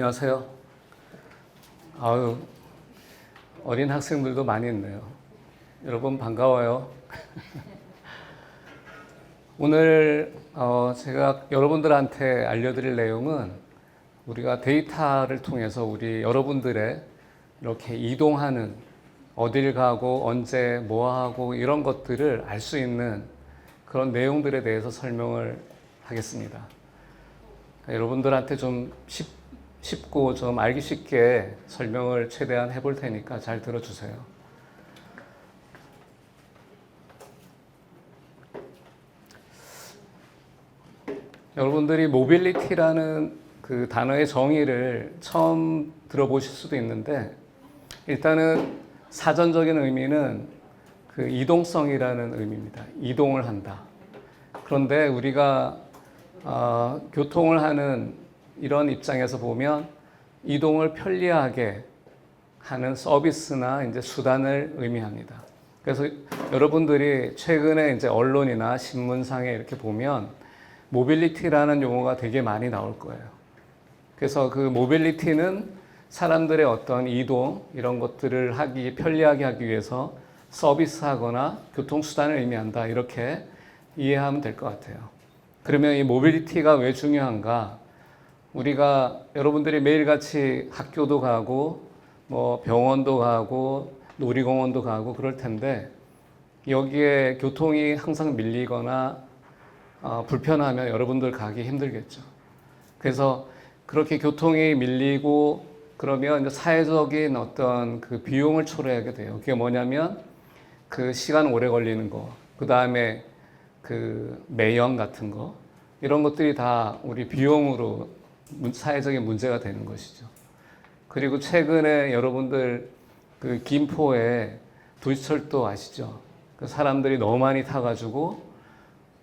안녕하세요. 아유, 어린 학생들도 많이 있네요. 여러분 반가워요. 오늘 제가 여러분들한테 알려드릴 내용은 우리가 데이터를 통해서 우리 여러분들의 이렇게 이동하는, 어딜 가고 언제 뭐 하고 이런 것들을 알 수 있는 그런 내용들에 대해서 설명을 하겠습니다. 여러분들한테 좀 쉽고 좀 알기 쉽게 설명을 최대한 해볼 테니까 잘 들어주세요. 여러분들이 모빌리티라는 그 단어의 정의를 처음 들어보실 수도 있는데, 일단은 사전적인 의미는 그 이동성이라는 의미입니다. 이동을 한다. 그런데 우리가 교통을 하는 이런 입장에서 보면 이동을 편리하게 하는 서비스나 이제 수단을 의미합니다. 그래서 여러분들이 최근에 이제 언론이나 신문상에 이렇게 보면 모빌리티라는 용어가 되게 많이 나올 거예요. 그래서 그 모빌리티는 사람들의 어떤 이동 이런 것들을 편리하게 하기 위해서 서비스하거나 교통수단을 의미한다, 이렇게 이해하면 될 것 같아요. 그러면 이 모빌리티가 왜 중요한가? 우리가 여러분들이 매일같이 학교도 가고 뭐 병원도 가고 놀이공원도 가고 그럴 텐데, 여기에 교통이 항상 밀리거나 불편하면 여러분들 가기 힘들겠죠. 그래서 그렇게 교통이 밀리고 그러면 이제 사회적인 어떤 그 비용을 초래하게 돼요. 그게 뭐냐면 그 시간 오래 걸리는 거, 그 다음에 그 매연 같은 거, 이런 것들이 다 우리 비용으로 사회적인 문제가 되는 것이죠. 그리고 최근에 여러분들 그 김포에 도시철도 아시죠? 그 사람들이 너무 많이 타가지고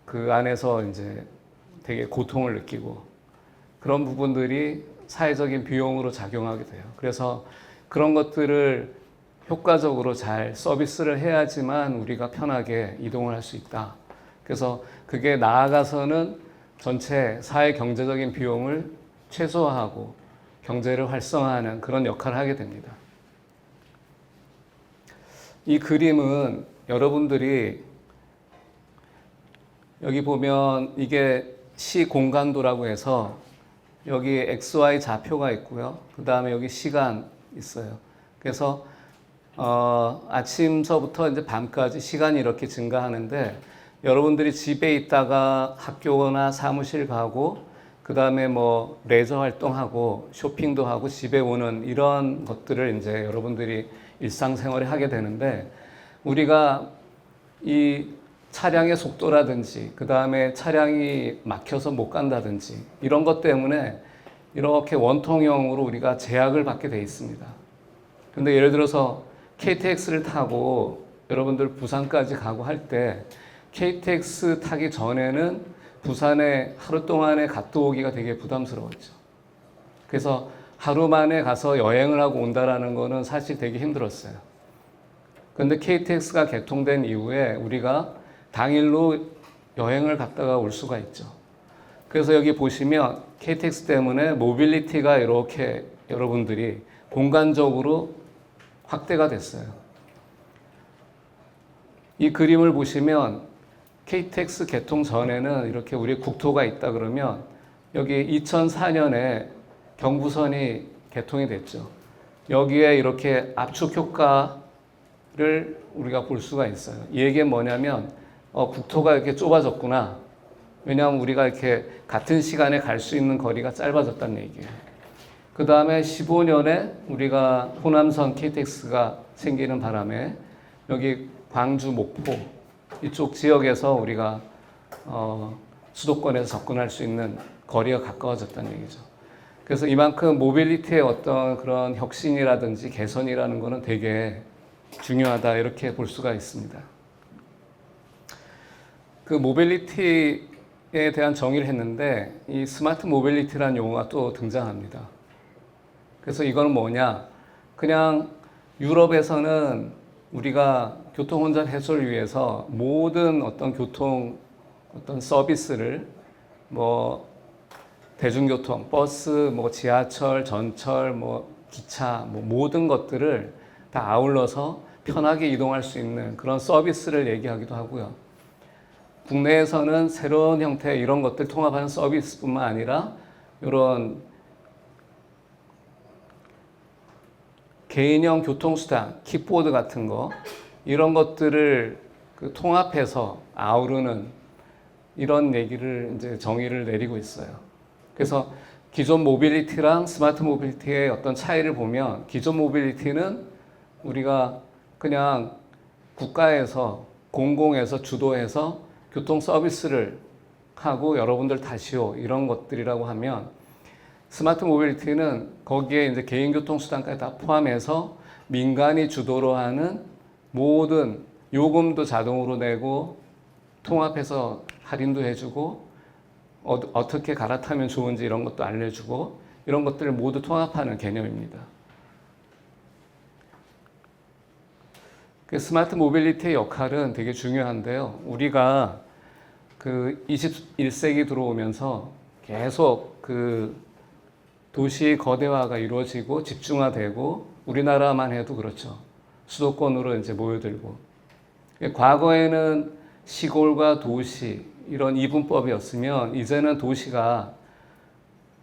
그 안에서 이제 되게 고통을 느끼고, 그런 부분들이 사회적인 비용으로 작용하게 돼요. 그래서 그런 것들을 효과적으로 잘 서비스를 해야지만 우리가 편하게 이동을 할 수 있다. 그래서 그게 나아가서는 전체 사회 경제적인 비용을 최소화하고 경제를 활성화하는 그런 역할을 하게 됩니다. 이 그림은 여러분들이 여기 보면 이게 시공간도라고 해서 여기 XY 좌표가 있고요. 그 다음에 여기 시간 있어요. 그래서 아침서부터 이제 밤까지 시간이 이렇게 증가하는데, 여러분들이 집에 있다가 학교나 사무실 가고 그 다음에 뭐 레저 활동하고 쇼핑도 하고 집에 오는 이런 것들을 이제 여러분들이 일상생활에 하게 되는데, 우리가 이 차량의 속도라든지 그 다음에 차량이 막혀서 못 간다든지 이런 것 때문에 이렇게 원통형으로 우리가 제약을 받게 돼 있습니다. 근데 예를 들어서 KTX를 타고 여러분들 부산까지 가고 할 때 KTX 타기 전에는 부산에 하루 동안에 갔다 오기가 되게 부담스러웠죠. 그래서 하루 만에 가서 여행을 하고 온다라는 거는 사실 되게 힘들었어요. 그런데 KTX가 개통된 이후에 우리가 당일로 여행을 갔다가 올 수가 있죠. 그래서 여기 보시면 KTX 때문에 모빌리티가 이렇게 여러분들이 공간적으로 확대가 됐어요. 이 그림을 보시면 KTX 개통 전에는 이렇게 우리 국토가 있다 그러면 여기 2004년에 경부선이 개통이 됐죠. 여기에 이렇게 압축 효과를 우리가 볼 수가 있어요. 이 얘기는 뭐냐면 국토가 이렇게 좁아졌구나. 왜냐하면 우리가 이렇게 같은 시간에 갈 수 있는 거리가 짧아졌다는 얘기예요. 그 다음에 15년에 우리가 호남선 KTX가 생기는 바람에 여기 광주, 목포 이쪽 지역에서 우리가 수도권에서 접근할 수 있는 거리가 가까워졌다는 얘기죠. 그래서 이만큼 모빌리티의 어떤 그런 혁신이라든지 개선이라는 것은 되게 중요하다, 이렇게 볼 수가 있습니다. 그 모빌리티에 대한 정의를 했는데, 이 스마트 모빌리티라는 용어가 또 등장합니다. 그래서 이건 뭐냐? 그냥 유럽에서는 우리가 교통혼전 해소를 위해서 모든 어떤 교통 어떤 서비스를 뭐 대중교통, 버스, 뭐 지하철, 전철, 뭐 기차, 뭐 모든 것들을 다 아울러서 편하게 이동할 수 있는 그런 서비스를 얘기하기도 하고요. 국내에서는 새로운 형태의 이런 것들 통합하는 서비스뿐만 아니라 이런 개인형 교통수단, 킥보드 같은 거 이런 것들을 통합해서 아우르는 이런 얘기를 이제 정의를 내리고 있어요. 그래서 기존 모빌리티랑 스마트 모빌리티의 어떤 차이를 보면 기존 모빌리티는 우리가 그냥 국가에서 공공에서 주도해서 교통 서비스를 하고 여러분들 타시오 이런 것들이라고 하면 스마트 모빌리티는 거기에 이제 개인 교통 수단까지 다 포함해서 민간이 주도로 하는 모든 요금도 자동으로 내고 통합해서 할인도 해주고 어떻게 갈아타면 좋은지 이런 것도 알려주고 이런 것들을 모두 통합하는 개념입니다. 스마트 모빌리티의 역할은 되게 중요한데요. 우리가 그 21세기 들어오면서 계속 그 도시 거대화가 이루어지고 집중화되고 우리나라만 해도 그렇죠. 수도권으로 이제 모여들고 과거에는 시골과 도시 이런 이분법이었으면 이제는 도시가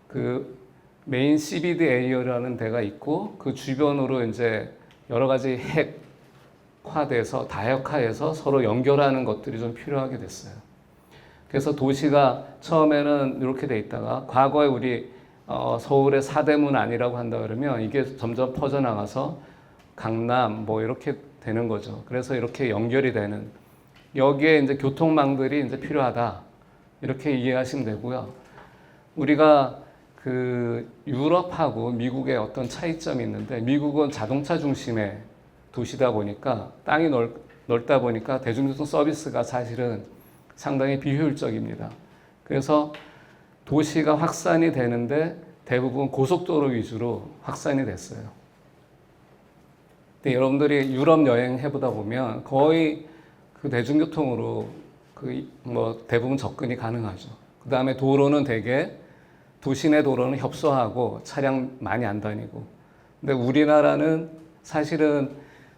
그 메인 CBD 에리어라는 데가 있고 그 주변으로 이제 여러 가지 핵화돼서 다역화해서 서로 연결하는 것들이 좀 필요하게 됐어요. 그래서 도시가 처음에는 이렇게 돼 있다가 과거에 우리 서울의 사대문 아니라고 한다 그러면 이게 점점 퍼져나가서 강남 뭐 이렇게 되는 거죠. 그래서 이렇게 연결이 되는 여기에 이제 교통망들이 이제 필요하다 이렇게 이해하시면 되고요. 우리가 그 유럽하고 미국의 어떤 차이점이 있는데 미국은 자동차 중심의 도시다 보니까 땅이 넓다 보니까 대중교통 서비스가 사실은 상당히 비효율적입니다. 그래서 도시가 확산이 되는데 대부분 고속도로 위주로 확산이 됐어요. 근데 여러분들이 유럽 여행 해보다 보면 거의 그 대중교통으로 그 뭐 대부분 접근이 가능하죠. 그 다음에 도로는 되게 도시 내 도로는 협소하고 차량 많이 안 다니고. 근데 우리나라는 사실은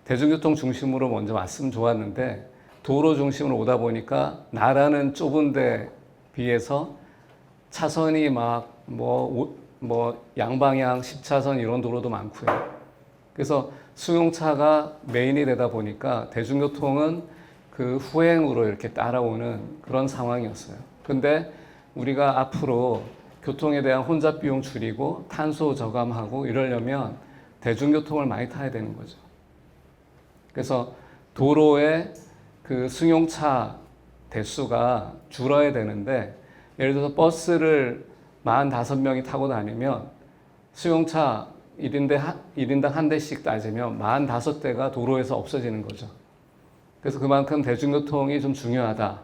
대중교통 중심으로 먼저 왔으면 좋았는데 도로 중심으로 오다 보니까 나라는 좁은데 비해서 차선이 막 뭐 양방향 10차선 이런 도로도 많고요. 그래서 승용차가 메인이 되다 보니까 대중교통은 그 후행으로 이렇게 따라오는 그런 상황이었어요. 근데 우리가 앞으로 교통에 대한 혼잡 비용 줄이고 탄소 저감하고 이러려면 대중교통을 많이 타야 되는 거죠. 그래서 도로에 그 승용차 대수가 줄어야 되는데 예를 들어서 버스를 45명이 타고 다니면 수용차 1인당 한 대씩 따지면 45대가 도로에서 없어지는 거죠. 그래서 그만큼 대중교통이 좀 중요하다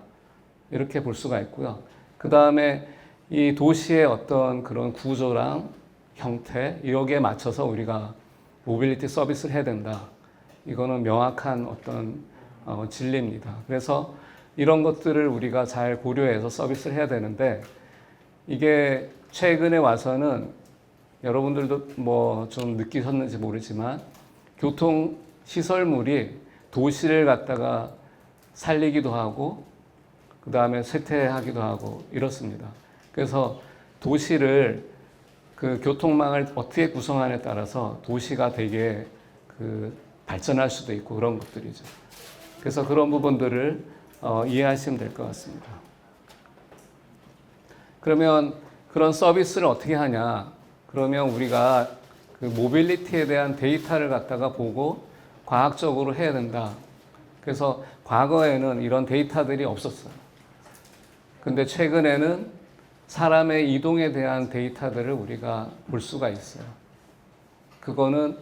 이렇게 볼 수가 있고요. 그 다음에 이 도시의 어떤 그런 구조랑 형태 여기에 맞춰서 우리가 모빌리티 서비스를 해야 된다. 이거는 명확한 어떤 진리입니다. 그래서 이런 것들을 우리가 잘 고려해서 서비스를 해야 되는데 이게 최근에 와서는 여러분들도 뭐 좀 느끼셨는지 모르지만 교통 시설물이 도시를 갖다가 살리기도 하고 그 다음에 쇠퇴하기도 하고 이렇습니다. 그래서 도시를 그 교통망을 어떻게 구성하냐에 따라서 도시가 되게 그 발전할 수도 있고 그런 것들이죠. 그래서 그런 부분들을 이해하시면 될 것 같습니다. 그러면 그런 서비스를 어떻게 하냐? 그러면 우리가 그 모빌리티에 대한 데이터를 갖다가 보고 과학적으로 해야 된다. 그래서 과거에는 이런 데이터들이 없었어요. 근데 최근에는 사람의 이동에 대한 데이터들을 우리가 볼 수가 있어요. 그거는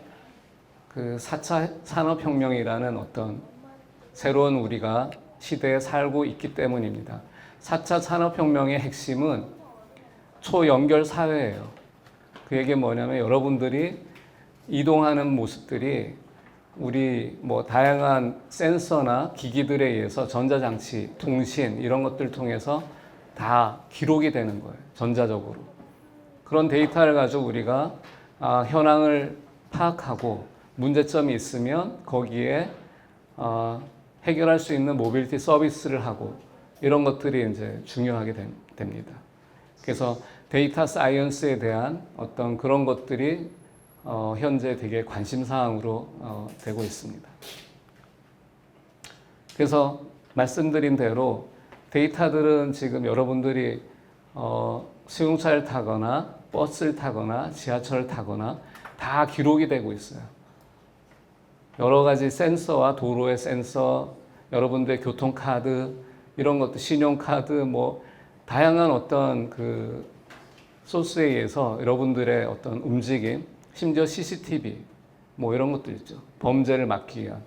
그 4차 산업혁명이라는 어떤 새로운 우리가 시대에 살고 있기 때문입니다. 4차 산업혁명의 핵심은 초연결 사회예요. 그 얘기는 뭐냐면 여러분들이 이동하는 모습들이 우리 뭐 다양한 센서나 기기들에 의해서 전자장치, 통신 이런 것들 통해서 다 기록이 되는 거예요. 전자적으로. 그런 데이터를 가지고 우리가 현황을 파악하고 문제점이 있으면 거기에 해결할 수 있는 모빌리티 서비스를 하고 이런 것들이 이제 중요하게 됩니다. 그래서 데이터 사이언스에 대한 어떤 그런 것들이 현재 되게 관심사항으로 되고 있습니다. 그래서 말씀드린 대로 데이터들은 지금 여러분들이 승용차를 타거나 버스를 타거나 지하철을 타거나 다 기록이 되고 있어요. 여러 가지 센서와 도로의 센서, 여러분들의 교통카드, 이런 것들, 신용카드, 뭐, 다양한 어떤 그 소스에 의해서 여러분들의 어떤 움직임, 심지어 CCTV, 뭐 이런 것들 있죠. 범죄를 막기 위한.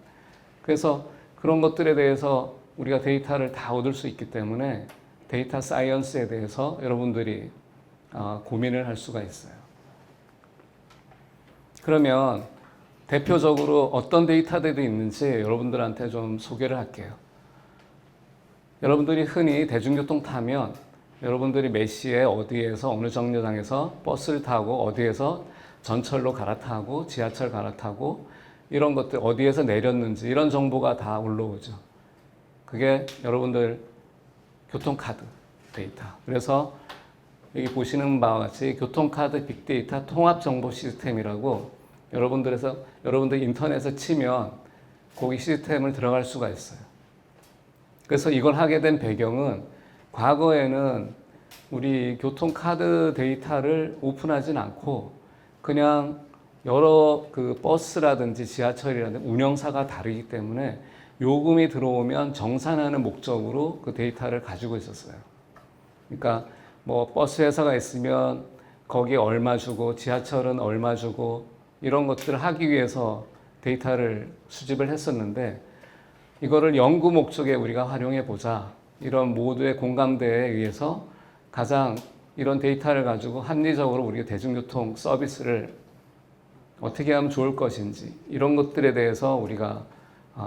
그래서 그런 것들에 대해서 우리가 데이터를 다 얻을 수 있기 때문에 데이터 사이언스에 대해서 여러분들이 고민을 할 수가 있어요. 그러면 대표적으로 어떤 데이터들이 있는지 여러분들한테 좀 소개를 할게요. 여러분들이 흔히 대중교통 타면 여러분들이 몇 시에 어디에서 어느 정류장에서 버스를 타고 어디에서 전철로 갈아타고 지하철 갈아타고 이런 것들 어디에서 내렸는지 이런 정보가 다 올라오죠. 그게 여러분들 교통카드 데이터. 그래서 여기 보시는 바와 같이 교통카드 빅데이터 통합정보 시스템이라고 여러분들 인터넷에 치면 거기 시스템을 들어갈 수가 있어요. 그래서 이걸 하게 된 배경은 과거에는 우리 교통카드 데이터를 오픈하진 않고 그냥 여러 그 버스라든지 지하철이라든지 운영사가 다르기 때문에 요금이 들어오면 정산하는 목적으로 그 데이터를 가지고 있었어요. 그러니까 뭐 버스 회사가 있으면 거기에 얼마 주고 지하철은 얼마 주고 이런 것들을 하기 위해서 데이터를 수집을 했었는데 이거를 연구 목적에 우리가 활용해 보자. 이런 모두의 공감대에 의해서 가장 이런 데이터를 가지고 합리적으로 우리가 대중교통 서비스를 어떻게 하면 좋을 것인지 이런 것들에 대해서 우리가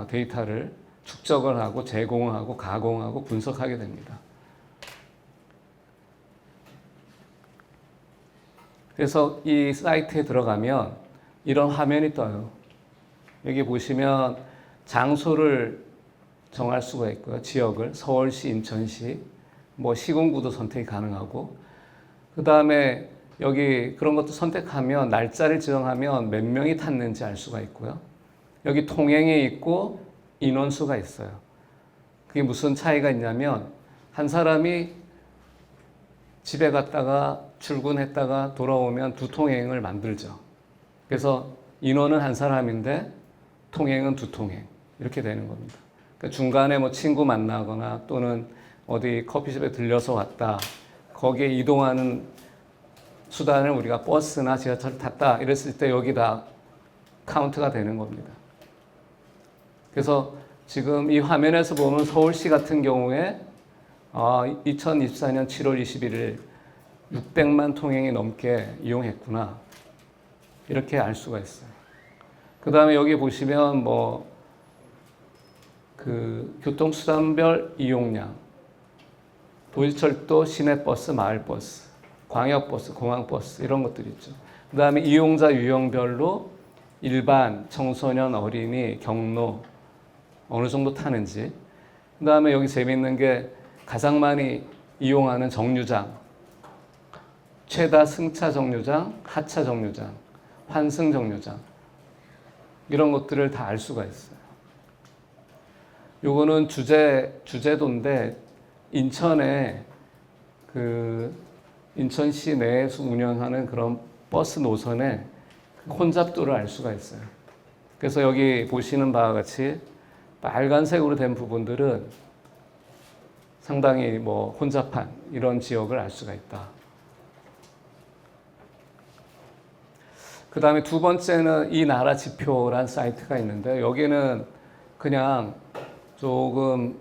데이터를 축적을 하고 제공하고 가공하고 분석하게 됩니다. 그래서 이 사이트에 들어가면 이런 화면이 떠요. 여기 보시면 장소를 정할 수가 있고요. 지역을 서울시, 인천시, 뭐 시군구도 선택이 가능하고 그 다음에 여기 그런 것도 선택하면 날짜를 지정하면 몇 명이 탔는지 알 수가 있고요. 여기 통행이 있고 인원수가 있어요. 그게 무슨 차이가 있냐면 한 사람이 집에 갔다가 출근했다가 돌아오면 두 통행을 만들죠. 그래서 인원은 한 사람인데 통행은 두 통행 이렇게 되는 겁니다. 그러니까 중간에 뭐 친구 만나거나 또는 어디 커피숍에 들려서 왔다 거기에 이동하는 수단을 우리가 버스나 지하철을 탔다 이랬을 때 여기 다 카운트가 되는 겁니다. 그래서 지금 이 화면에서 보면 서울시 같은 경우에 2024년 7월 21일 600만 통행이 넘게 이용했구나 이렇게 알 수가 있어요. 그 다음에 여기 보시면 뭐 그 교통수단별 이용량, 도시철도, 시내버스, 마을버스, 광역버스, 공항버스 이런 것들이 있죠. 그 다음에 이용자 유형별로 일반, 청소년, 어린이, 경로 어느 정도 타는지. 그 다음에 여기 재미있는 게 가장 많이 이용하는 정류장, 최다 승차 정류장, 하차 정류장, 환승 정류장 이런 것들을 다 알 수가 있어요. 요거는 주제도인데 인천에 그 인천시 내에서 운영하는 그런 버스 노선의 혼잡도를 알 수가 있어요. 그래서 여기 보시는 바와 같이 빨간색으로 된 부분들은 상당히 뭐 혼잡한 이런 지역을 알 수가 있다. 그 다음에 두 번째는 이 나라 지표란 사이트가 있는데 여기는 그냥 조금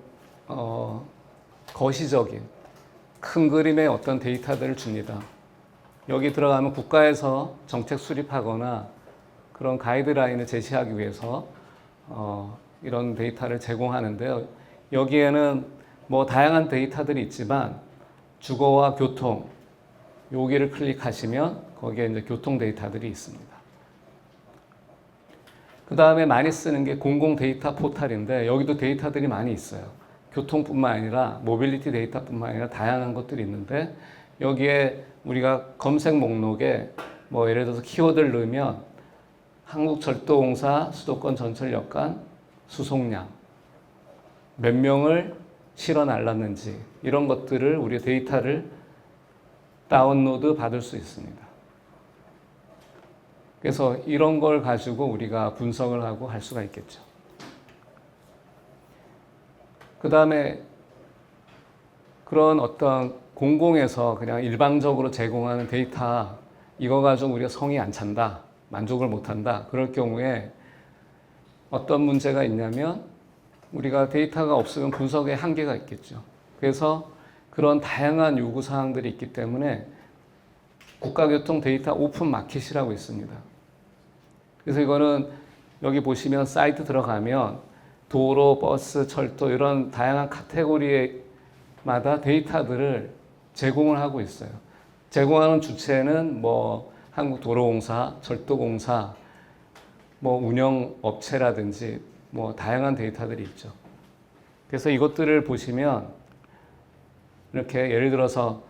거시적인 큰 그림의 어떤 데이터들을 줍니다. 여기 들어가면 국가에서 정책 수립하거나 그런 가이드라인을 제시하기 위해서 이런 데이터를 제공하는데요. 여기에는 뭐 다양한 데이터들이 있지만 주거와 교통, 여기를 클릭하시면 거기에 이제 교통 데이터들이 있습니다. 그 다음에 많이 쓰는 게 공공 데이터 포털인데 여기도 데이터들이 많이 있어요. 교통뿐만 아니라 모빌리티 데이터뿐만 아니라 다양한 것들이 있는데 여기에 우리가 검색 목록에 뭐 예를 들어서 키워드를 넣으면 한국철도공사 수도권 전철역간 수송량 몇 명을 실어 날랐는지 이런 것들을 우리 데이터를 다운로드 받을 수 있습니다. 그래서 이런 걸 가지고 우리가 분석을 하고 할 수가 있겠죠. 그 다음에 그런 어떤 공공에서 그냥 일방적으로 제공하는 데이터 이거 가지고 우리가 성이 안 찬다, 만족을 못한다. 그럴 경우에 어떤 문제가 있냐면 우리가 데이터가 없으면 분석에 한계가 있겠죠. 그래서 그런 다양한 요구사항들이 있기 때문에 국가교통 데이터 오픈 마켓이라고 있습니다. 그래서 이거는 여기 보시면 사이트 들어가면 도로, 버스, 철도 이런 다양한 카테고리마다 데이터들을 제공을 하고 있어요. 제공하는 주체는 뭐 한국도로공사, 철도공사, 뭐 운영업체라든지 뭐 다양한 데이터들이 있죠. 그래서 이것들을 보시면 이렇게 예를 들어서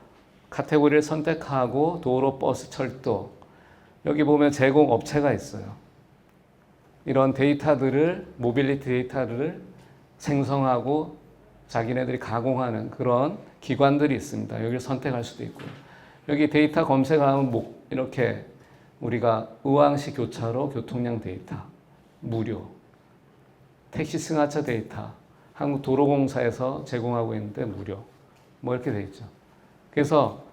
카테고리를 선택하고 도로, 버스, 철도 여기 보면 제공업체가 있어요. 이런 데이터들을 모빌리티 데이터를 생성하고 자기네들이 가공하는 그런 기관들이 있습니다. 여기를 선택할 수도 있고요. 여기 데이터 검색하면 이렇게 우리가 의왕시 교차로 교통량 데이터 무료, 택시 승하차 데이터 한국도로공사에서 제공하고 있는데 무료 뭐 이렇게 돼 있죠. 그래서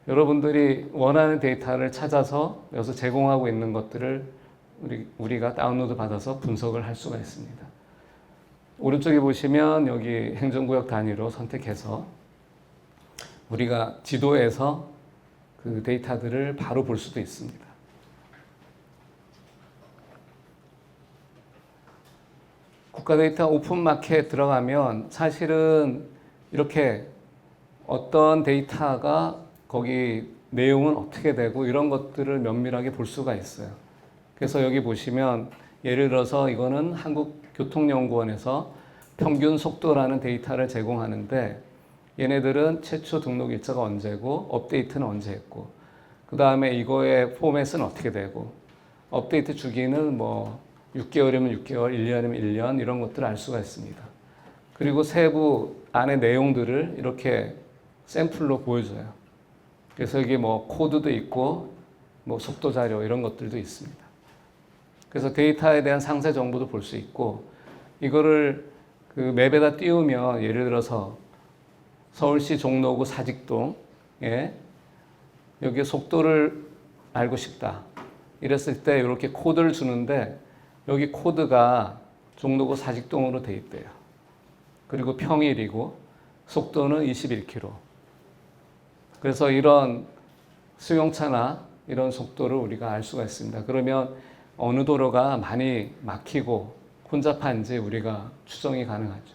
여러분들이 원하는 데이터를 찾아서 여기서 제공하고 있는 것들을 우리가 다운로드 받아서 분석을 할 수가 있습니다. 오른쪽에 보시면 여기 행정구역 단위로 선택해서 우리가 지도에서 그 데이터들을 바로 볼 수도 있습니다. 국가데이터 오픈마켓 들어가면 사실은 이렇게 어떤 데이터가 거기 내용은 어떻게 되고 이런 것들을 면밀하게 볼 수가 있어요. 그래서 여기 보시면 예를 들어서 이거는 한국교통연구원에서 평균 속도라는 데이터를 제공하는데 얘네들은 최초 등록 일자가 언제고 업데이트는 언제 했고 그 다음에 이거의 포맷은 어떻게 되고 업데이트 주기는 뭐 6개월이면 6개월, 1년이면 1년 이런 것들을 알 수가 있습니다. 그리고 세부 안의 내용들을 이렇게 샘플로 보여줘요. 그래서 여기 뭐 코드도 있고 뭐 속도 자료 이런 것들도 있습니다. 그래서 데이터에 대한 상세 정보도 볼 수 있고 이거를 그 맵에다 띄우면 예를 들어서 서울시 종로구 사직동에 여기 속도를 알고 싶다 이랬을 때 이렇게 코드를 주는데 여기 코드가 종로구 사직동으로 돼 있대요. 그리고 평일이고 속도는 21km. 그래서 이런 승용차나 이런 속도를 우리가 알 수가 있습니다. 그러면 어느 도로가 많이 막히고 혼잡한지 우리가 추정이 가능하죠.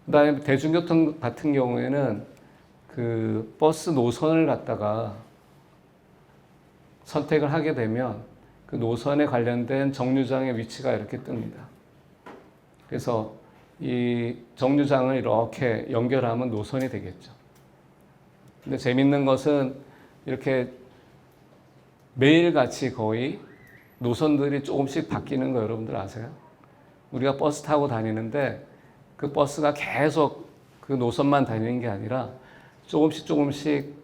그 다음에 대중교통 같은 경우에는 그 버스 노선을 갖다가 선택을 하게 되면 그 노선에 관련된 정류장의 위치가 이렇게 뜹니다. 그래서 이 정류장을 이렇게 연결하면 노선이 되겠죠. 근데 재밌는 것은 이렇게 매일같이 거의 노선들이 조금씩 바뀌는 거 여러분들 아세요? 우리가 버스 타고 다니는데 그 버스가 계속 그 노선만 다니는 게 아니라 조금씩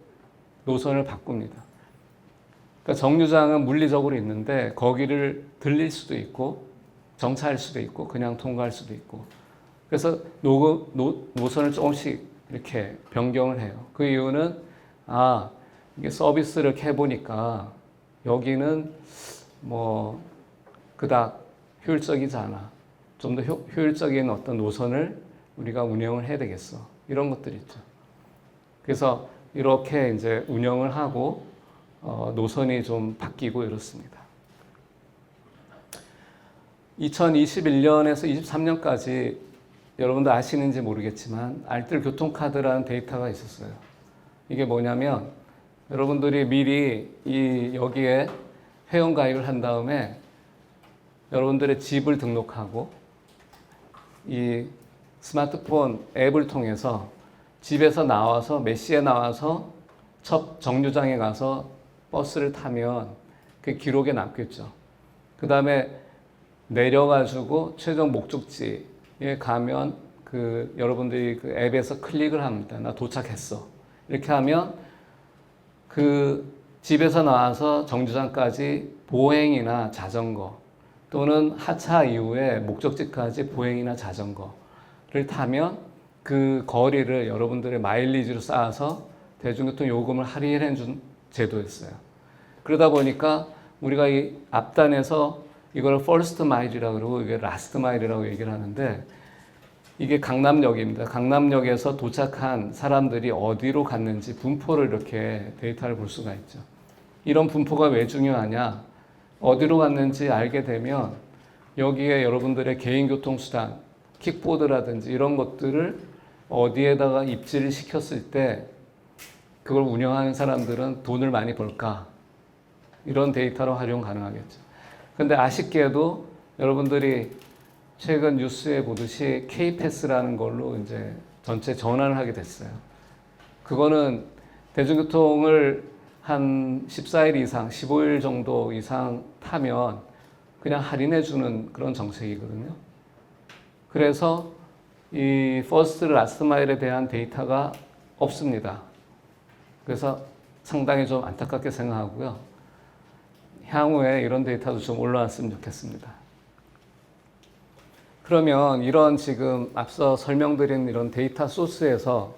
노선을 바꿉니다. 그러니까 정류장은 물리적으로 있는데 거기를 들릴 수도 있고 정차할 수도 있고 그냥 통과할 수도 있고 그래서 노선을 조금씩 이렇게 변경을 해요. 그 이유는 이게 서비스를 해보니까 여기는 뭐 그닥 효율적이지 않아. 좀 더 효율적인 어떤 노선을 우리가 운영을 해야 되겠어. 이런 것들이 있죠. 그래서 이렇게 이제 운영을 하고 노선이 좀 바뀌고 이렇습니다. 2021년에서 23년까지 여러분들 아시는지 모르겠지만 알뜰 교통카드라는 데이터가 있었어요. 이게 뭐냐면 여러분들이 미리 여기에 회원가입을 한 다음에 여러분들의 집을 등록하고 이 스마트폰 앱을 통해서 집에서 나와서 몇 시에 나와서 첫 정류장에 가서 버스를 타면 그 기록에 남겠죠. 그 다음에 내려가지고 최종 목적지에 가면 여러분들이 그 앱에서 클릭을 합니다. 나 도착했어. 이렇게 하면 그 집에서 나와서 정류장까지 보행이나 자전거 또는 하차 이후에 목적지까지 보행이나 자전거를 타면 그 거리를 여러분들의 마일리지로 쌓아서 대중교통 요금을 할인해 준 제도였어요. 그러다 보니까 우리가 이 앞단에서 이걸 퍼스트 마일이라고 그러고 이게 라스트 마일이라고 얘기를 하는데 이게 강남역입니다. 강남역에서 도착한 사람들이 어디로 갔는지 분포를 이렇게 데이터를 볼 수가 있죠. 이런 분포가 왜 중요하냐? 어디로 갔는지 알게 되면 여기에 여러분들의 개인교통수단, 킥보드라든지 이런 것들을 어디에다가 입지를 시켰을 때 그걸 운영하는 사람들은 돈을 많이 벌까? 이런 데이터로 활용 가능하겠죠. 근데 아쉽게도 여러분들이 최근 뉴스에 보듯이 K패스라는 걸로 이제 전체 전환을 하게 됐어요. 그거는 대중교통을 한 14일 이상, 15일 정도 이상 타면 그냥 할인해주는 그런 정책이거든요. 그래서 이 퍼스트 라스트 마일에 대한 데이터가 없습니다. 그래서 상당히 좀 안타깝게 생각하고요. 향후에 이런 데이터도 좀 올라왔으면 좋겠습니다. 그러면 이런 지금 앞서 설명드린 이런 데이터 소스에서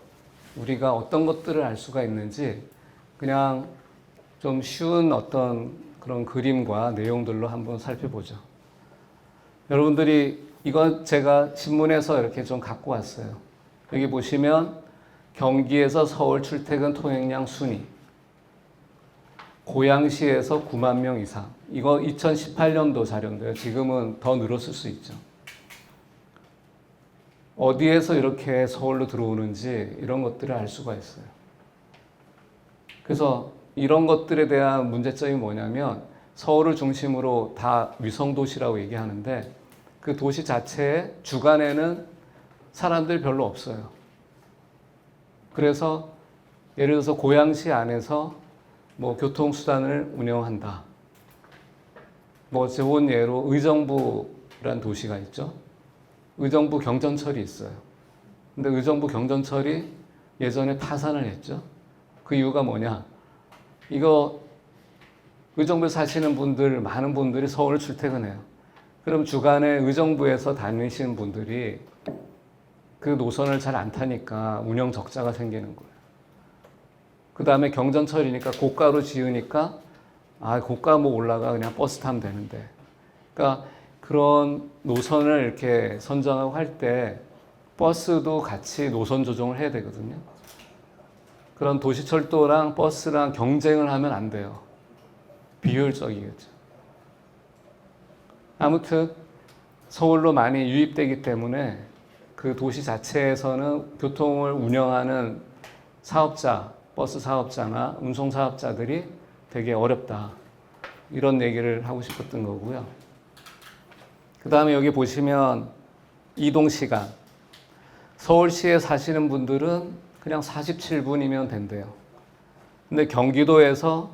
우리가 어떤 것들을 알 수가 있는지 그냥 좀 쉬운 어떤 그런 그림과 내용들로 한번 살펴보죠. 여러분들이 이건 제가 신문에서 이렇게 좀 갖고 왔어요. 여기 보시면 경기에서 서울 출퇴근 통행량 순위, 고양시에서 9만 명 이상. 이거 2018년도 자료인데요. 지금은 더 늘었을 수 있죠. 어디에서 이렇게 서울로 들어오는지 이런 것들을 알 수가 있어요. 그래서 이런 것들에 대한 문제점이 뭐냐면 서울을 중심으로 다 위성도시라고 얘기하는데 그 도시 자체에 주간에는 사람들이 별로 없어요. 그래서 예를 들어서 고양시 안에서 뭐 교통수단을 운영한다. 뭐 좋은 예로 의정부라는 도시가 있죠. 의정부 경전철이 있어요. 근데 의정부 경전철이 예전에 파산을 했죠. 그 이유가 뭐냐? 이거 의정부에 사시는 분들, 많은 분들이 서울 출퇴근해요. 그럼 주간에 의정부에서 다니시는 분들이 그 노선을 잘 안 타니까 운영 적자가 생기는 거예요. 그 다음에 경전철이니까 고가로 지으니까 고가 뭐 올라가 그냥 버스 타면 되는데. 그러니까 그런 노선을 이렇게 선정하고 할 때 버스도 같이 노선 조정을 해야 되거든요. 그런 도시철도랑 버스랑 경쟁을 하면 안 돼요. 비효율적이겠죠. 아무튼 서울로 많이 유입되기 때문에 그 도시 자체에서는 교통을 운영하는 사업자, 버스 사업자나 운송 사업자들이 되게 어렵다. 이런 얘기를 하고 싶었던 거고요. 그 다음에 여기 보시면 이동시간. 서울시에 사시는 분들은 그냥 47분이면 된대요. 근데 경기도에서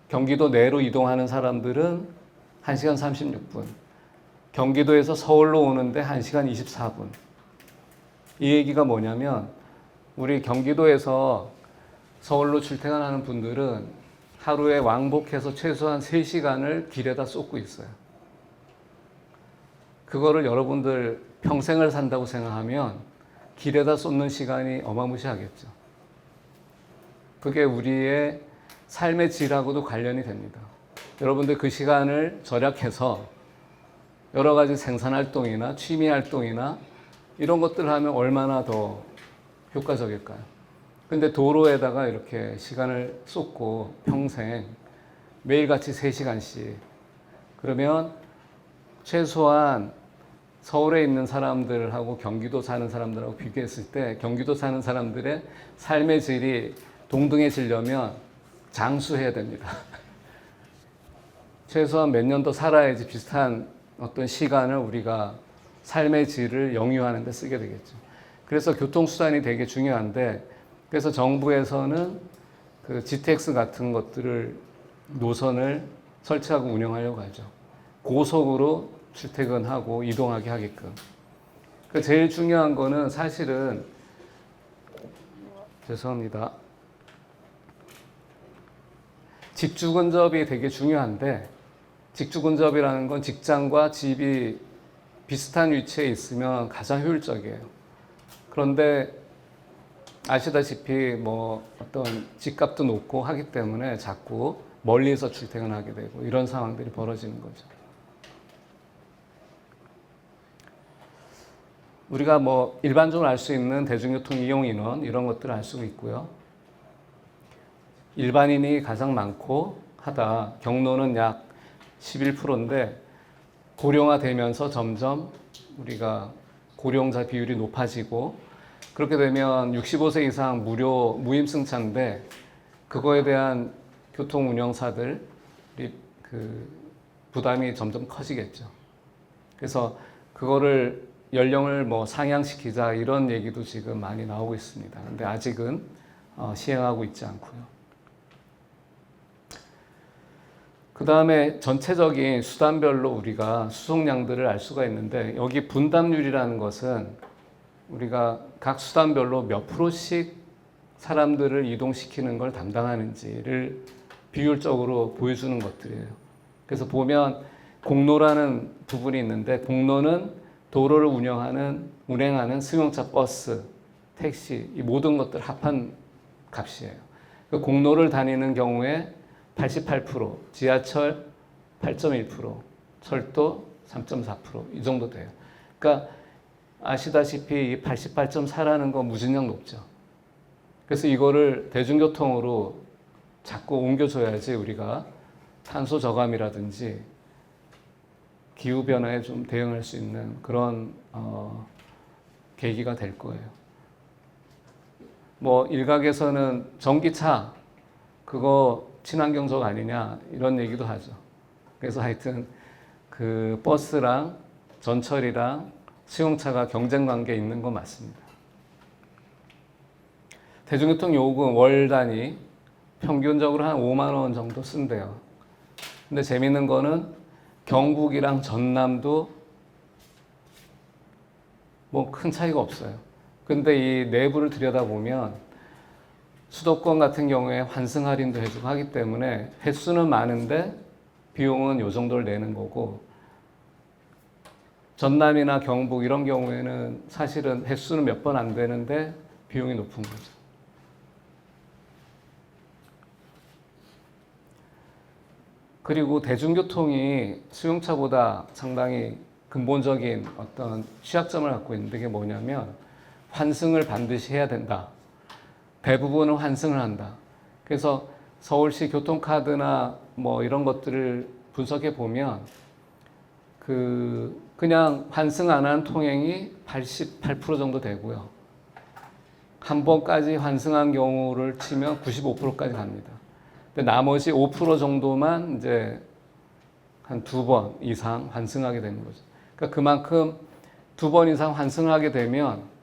경기도 내로 이동하는 사람들은 1시간 36분. 경기도에서 서울로 오는데 1시간 24분. 이 얘기가 뭐냐면 우리 경기도에서 서울로 출퇴근하는 분들은 하루에 왕복해서 최소한 3시간을 길에다 쏟고 있어요. 그거를 여러분들 평생을 산다고 생각하면 길에다 쏟는 시간이 어마무시하겠죠. 그게 우리의 삶의 질하고도 관련이 됩니다. 여러분들 그 시간을 절약해서 여러 가지 생산활동이나 취미활동이나 이런 것들을 하면 얼마나 더 효과적일까요? 근데 도로에다가 이렇게 시간을 쏟고 평생 매일같이 3시간씩 그러면 최소한 서울에 있는 사람들하고 경기도 사는 사람들하고 비교했을 때 경기도 사는 사람들의 삶의 질이 동등해지려면 장수해야 됩니다. 최소한 몇 년 더 살아야지 비슷한 어떤 시간을 우리가 삶의 질을 영위하는 데 쓰게 되겠죠. 그래서 교통수단이 되게 중요한데, 그래서 정부에서는 그 GTX 같은 것들을 노선을 설치하고 운영하려고 하죠. 고속으로 출퇴근하고 이동하게 하게끔. 그 제일 중요한 거는 사실은, 죄송합니다. 직주 근접이 되게 중요한데, 직주 근접이라는 건 직장과 집이 비슷한 위치에 있으면 가장 효율적이에요. 그런데 아시다시피 뭐 어떤 집값도 높고 하기 때문에 자꾸 멀리서 출퇴근하게 되고 이런 상황들이 벌어지는 거죠. 우리가 뭐 일반적으로 알 수 있는 대중교통 이용 인원 이런 것들을 알 수 있고요. 일반인이 가장 많고 하다 경로는 약 11%인데 고령화되면서 점점 우리가 고령자 비율이 높아지고, 그렇게 되면 65세 이상 무료 무임승차인데 그거에 대한 교통 운영사들이 그 부담이 점점 커지겠죠. 그래서 그거를 연령을 뭐 상향시키자 이런 얘기도 지금 많이 나오고 있습니다. 근데 아직은 시행하고 있지 않고요. 그 다음에 전체적인 수단별로 우리가 수송량들을 알 수가 있는데, 여기 분담률이라는 것은 우리가 각 수단별로 몇 프로씩 사람들을 이동시키는 걸 담당하는지를 비율적으로 보여주는 것들이에요. 그래서 보면 공로라는 부분이 있는데, 공로는 도로를 운행하는 승용차, 버스, 택시 이 모든 것들 합한 값이에요. 그 공로를 다니는 경우에 88%, 지하철 8.1%, 철도 3.4%이 정도 돼요. 그러니까 아시다시피 이 88.4라는 건 무진장 높죠. 그래서 이거를 대중교통으로 자꾸 옮겨줘야지 우리가 탄소 저감이라든지 기후변화에 좀 대응할 수 있는 그런 계기가 될 거예요. 뭐 일각에서는 전기차 그거 친환경적 아니냐 이런 얘기도 하죠. 그래서 하여튼 그 버스랑 전철이랑 수용차가 경쟁 관계에 있는 건 맞습니다. 대중교통 요금 월 단위 평균적으로 한 5만 원 정도 쓴대요. 근데 재밌는 거는 경북이랑 전남도 뭐 큰 차이가 없어요. 근데 이 내부를 들여다보면 수도권 같은 경우에 환승 할인도 해주고 하기 때문에 횟수는 많은데 비용은 요 정도를 내는 거고, 전남이나 경북 이런 경우에는 사실은 횟수는 몇 번 안 되는데 비용이 높은 거죠. 그리고 대중교통이 수용차보다 상당히 근본적인 어떤 취약점을 갖고 있는데, 그게 뭐냐면 환승을 반드시 해야 된다. 대부분은 환승을 한다. 그래서 서울시 교통카드나 뭐 이런 것들을 분석해 보면 그냥 환승 안 한 통행이 88% 정도 되고요. 한 번까지 환승한 경우를 치면 95%까지 갑니다. 근데 나머지 5% 정도만 이제 한 2번 이상 환승하게 되는 거죠. 그러니까 그만큼 2번 이상 환승하게 되면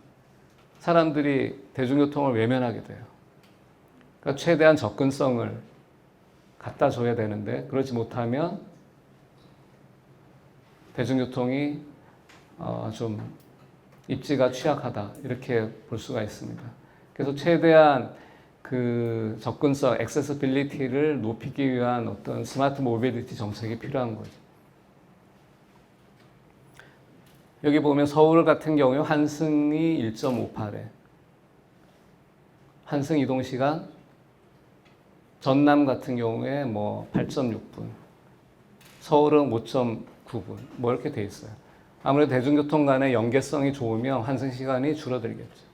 사람들이 대중교통을 외면하게 돼요. 그러니까 최대한 접근성을 갖다 줘야 되는데, 그렇지 못하면 대중교통이 좀 입지가 취약하다 이렇게 볼 수가 있습니다. 그래서 최대한 그 접근성, 액세서빌리티를 높이기 위한 어떤 스마트 모빌리티 정책이 필요한 거죠. 여기 보면 서울 같은 경우에 환승이 1.58회, 환승 이동 시간, 전남 같은 경우에 뭐 8.6분, 서울은 5.9분, 뭐 이렇게 돼 있어요. 아무래도 대중교통 간의 연계성이 좋으면 환승 시간이 줄어들겠죠.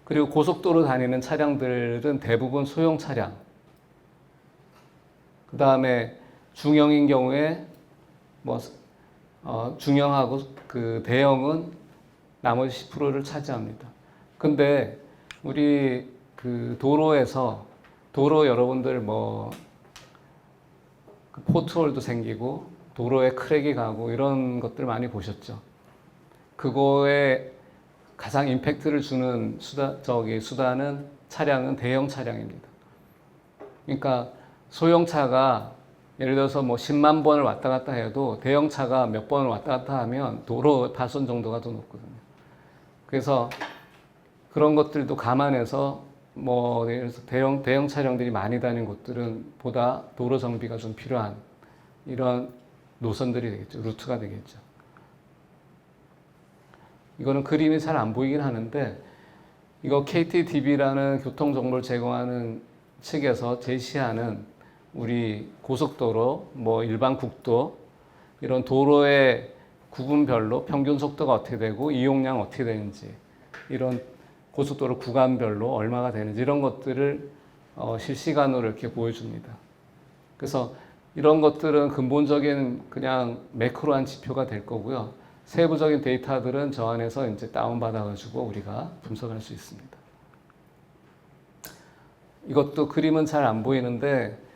그리고 고속도로 다니는 차량들은 대부분 소형 차량, 그 다음에 중형인 경우에 뭐 중형하고 그 대형은 나머지 10%를 차지합니다. 근데 우리 그 도로에서 여러분들 뭐 포트홀도 생기고 도로에 크랙이 가고 이런 것들 많이 보셨죠. 그거에 가장 임팩트를 주는 수단은 차량은 대형 차량입니다. 그러니까 소형차가 예를 들어서 뭐 10만 번을 왔다 갔다 해도 대형차가 몇 번을 왔다 갔다 하면 도로 파손 정도가 더 높거든요. 그래서 그런 것들도 감안해서 뭐 예를 들어서 대형 차량들이 많이 다니는 곳들은 보다 도로 정비가 좀 필요한 이런 노선들이 되겠죠. 루트가 되겠죠. 이거는 그림이 잘 안 보이긴 하는데 이거 KTDB라는 교통정보를 제공하는 측에서 제시하는 우리 고속도로, 뭐 일반 국도 이런 도로의 구분별로 평균 속도가 어떻게 되고 이용량 어떻게 되는지 이런 고속도로 구간별로 얼마가 되는지 이런 것들을 실시간으로 이렇게 보여줍니다. 그래서 이런 것들은 근본적인 그냥 매크로한 지표가 될 거고요. 세부적인 데이터들은 저 안에서 이제 다운받아가지고 우리가 분석할 수 있습니다. 이것도 그림은 잘 안 보이는데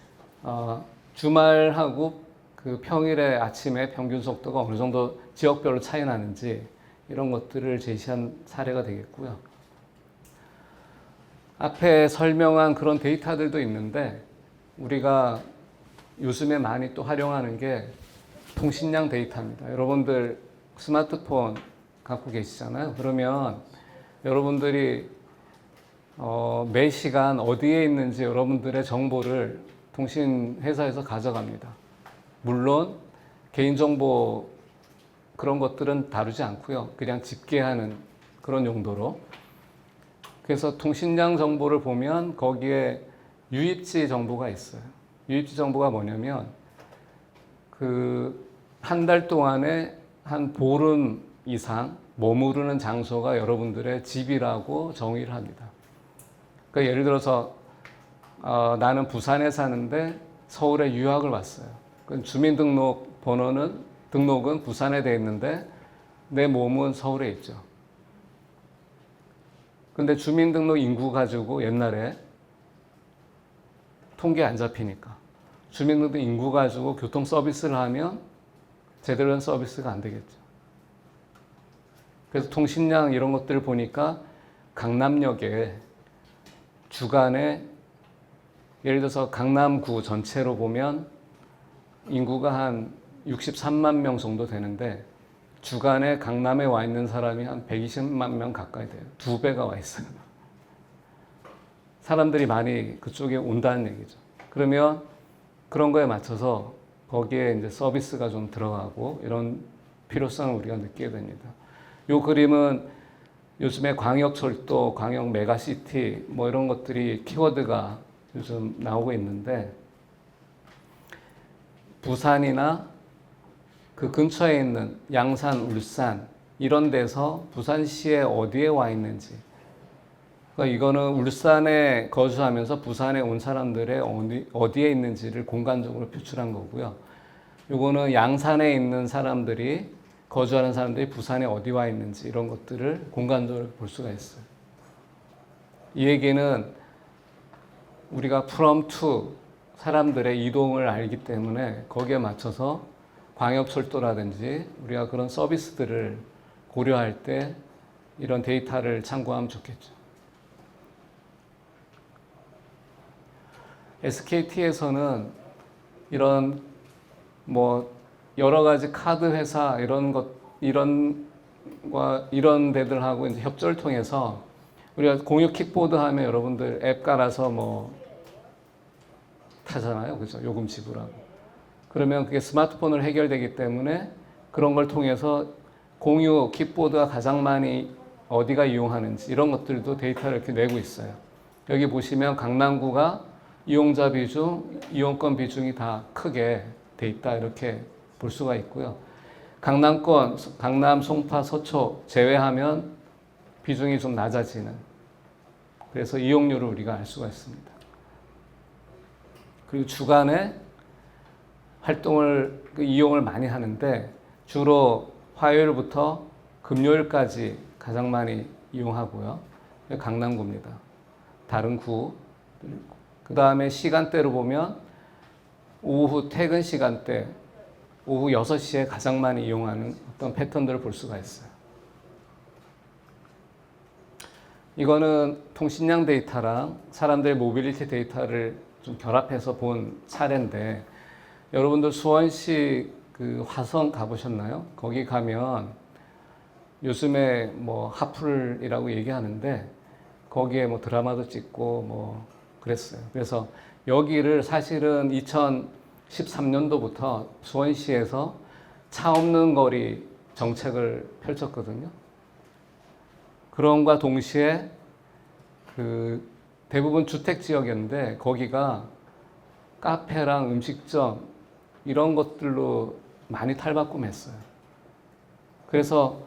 주말하고 그 평일에 아침에 평균 속도가 어느 정도 지역별로 차이 나는지 이런 것들을 제시한 사례가 되겠고요. 앞에 설명한 그런 데이터들도 있는데 우리가 요즘에 많이 또 활용하는 게 통신량 데이터입니다. 여러분들 스마트폰 갖고 계시잖아요. 그러면 여러분들이 매 시간 어디에 있는지 여러분들의 정보를 통신 회사에서 가져갑니다. 물론 개인정보 그런 것들은 다루지 않고요. 그냥 집계하는 그런 용도로. 그래서 통신량 정보를 보면 거기에 유입지 정보가 있어요. 유입지 정보가 뭐냐면 그 한 달 동안에 한 보름 이상 머무르는 장소가 여러분들의 집이라고 정의를 합니다. 그러니까 예를 들어서 나는 부산에 사는데 서울에 유학을 왔어요. 주민등록 등록은 부산에 돼 있는데 내 몸은 서울에 있죠. 근데 주민등록 인구 가지고 옛날에 통계 안 잡히니까 주민등록 인구 가지고 교통 서비스를 하면 제대로 된 서비스가 안 되겠죠. 그래서 통신량 이런 것들을 보니까 강남역에 주간에 예를 들어서 강남구 전체로 보면 인구가 한 63만 명 정도 되는데 주간에 강남에 와 있는 사람이 한 120만 명 가까이 돼요. 2배가 와 있어요. 사람들이 많이 그쪽에 온다는 얘기죠. 그러면 그런 거에 맞춰서 거기에 이제 서비스가 좀 들어가고 이런 필요성을 우리가 느끼게 됩니다. 이 그림은 요즘에 광역철도, 광역 메가시티 뭐 이런 것들이 키워드가 요즘 나오고 있는데 부산이나 그 근처에 있는 양산, 울산 이런 데서 부산시에 어디에 와 있는지 그러니까 이거는 울산에 거주하면서 부산에 온 사람들의 어디에 있는지를 공간적으로 표출한 거고요. 이거는 양산에 있는 사람들이 거주하는 사람들이 부산에 어디 와 있는지 이런 것들을 공간적으로 볼 수가 있어요. 이 얘기는 우리가 from to 사람들의 이동을 알기 때문에 거기에 맞춰서 광역철도라든지 우리가 그런 서비스들을 고려할 때 이런 데이터를 참고하면 좋겠죠. SKT에서는 이런 뭐 여러 가지 카드 회사 이런 데들하고 이제 협조를 통해서 우리가 공유 킥보드 하면 여러분들 앱 깔아서 뭐 타잖아요. 그죠? 요금 지불하고. 그러면 그게 스마트폰으로 해결되기 때문에 그런 걸 통해서 공유 킥보드가 가장 많이 어디가 이용하는지 이런 것들도 데이터를 이렇게 내고 있어요. 여기 보시면 강남구가 이용자 비중, 이용권 비중이 다 크게 돼 있다 이렇게 볼 수가 있고요. 강남권, 강남, 송파, 서초 제외하면 비중이 좀 낮아지는 그래서 이용률을 우리가 알 수가 있습니다. 그리고 주간에 활동을 이용을 많이 하는데 주로 화요일부터 금요일까지 가장 많이 이용하고요. 강남구입니다. 다른 구. 그 다음에 시간대로 보면 오후 퇴근 시간대, 오후 6시에 가장 많이 이용하는 어떤 패턴들을 볼 수가 있어요. 이거는 통신량 데이터랑 사람들의 모빌리티 데이터를 좀 결합해서 본 사례인데, 여러분들 수원시 그 화성 가보셨나요? 거기 가면 요즘에 뭐 하플이라고 얘기하는데 거기에 뭐 드라마도 찍고 뭐 그랬어요. 그래서 여기를 사실은 2013년도부터 수원시에서 차 없는 거리 정책을 펼쳤거든요. 그런과 동시에 그 대부분 주택 지역이었는데 거기가 카페랑 음식점 이런 것들로 많이 탈바꿈했어요. 그래서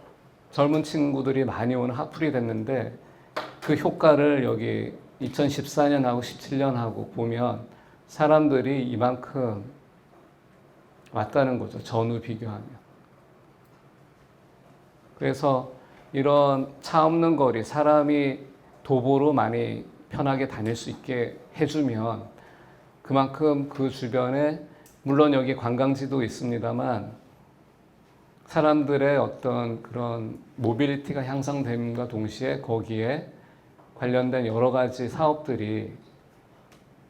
젊은 친구들이 많이 오는 핫플이 됐는데 그 효과를 여기 2014년하고 17년하고 보면 사람들이 이만큼 왔다는 거죠. 전후 비교하면. 그래서 이런 차 없는 거리, 사람이 도보로 많이 편하게 다닐 수 있게 해주면 그만큼 그 주변에 물론 여기 관광지도 있습니다만 사람들의 어떤 그런 모빌리티가 향상됨과 동시에 거기에 관련된 여러 가지 사업들이